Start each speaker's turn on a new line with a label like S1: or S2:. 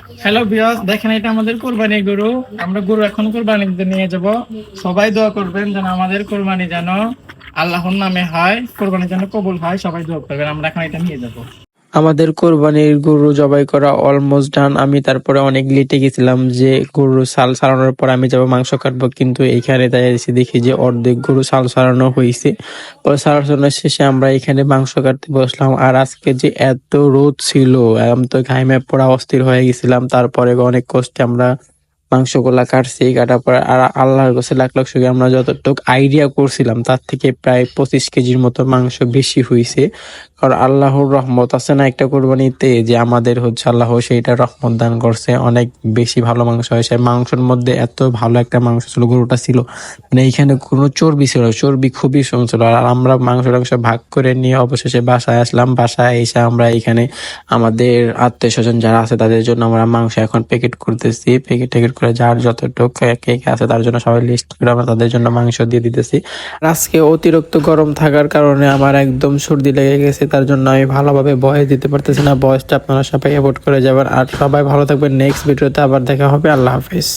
S1: Hello viewers, দেখেন এটা আমাদের কোরবানি গরু। আমরা গরু এখন কোরবানি দিতে নিয়ে যাব। সবাই দোয়া করবেন যেন আমাদের কোরবানি যেন আল্লাহর নামে হয়, কোরবানি যেন কবুল হয়। সবাই দোয়া করবেন। আমরা এখন এটা নিয়ে যাব।
S2: আমাদের কোরবানির গরু জবাই করা অলমোস্ট ডান। আমি তারপরে অনেক লেটে গেছিলাম যে গরু সাল ছাড়ানোর পর আমি যাব মাংস কাটবো, কিন্তু এইখানে তাই এসে দেখি যে অর্ধেক গরু সাল ছাড়ানো হয়েছে। পরে ছাড়ানোর শেষে আমরা এখানে মাংস কাটতে বসলাম। আর আজকে যে এত রোদ ছিল, আমি তো ঘামে পড়া অস্থির হয়ে গেছিলাম। তারপরে অনেক কষ্টে আমরা মাংসগুলা কাটছি। কাটার পর আর আল্লাহর কাছে লাখ লাখ শুকরিয়া, আমরা যতটুকু আইডিয়া করছিলাম তার থেকে প্রায় 25 কেজির মতো মাংস বেশি হয়েছে। কারণ আল্লাহর রহমত আছে না একটা কোরবানিতে, যে আমাদের হচ্ছে আল্লাহ সেইটা রহমত দান করছে, অনেক বেশি ভালো মাংস হয়েছে। মাংসের মধ্যে এত ভালো একটা মাংস ছিল, গরুটা ছিল মানে এইখানে কোনো চর্বি ছিল না, চর্বি খুবই কম ছিল। আর আমরা মাংস টাংস ভাগ করে নিয়ে অবশেষে বাসায় আসলাম। বাসায় এসে আমরা এখানে আমাদের আত্মীয় স্বজন যারা আছে তাদের জন্য আমরা মাংস এখন প্যাকেট করতেছি। প্যাকেট ট্যাকেট করে যার যতটুকু কে কে আছে তার জন্য সবাই লিস্ট করে আমরা তাদের জন্য মাংস দিয়ে দিতেছি। আর আজকে অতিরিক্ত গরম থাকার কারণে আমার একদম সর্দি লেগে গেছে, তার জন্য আমি ভালোভাবে ভয়েস দিতে পারতেছি না। ভয়েসটা আপনারা সবাই অ্যাভয়েড করে যাবেন। আর সবাই ভালো থাকবেন। নেক্সট ভিডিওতে আবার দেখা হবে। আল্লাহ হাফিজ।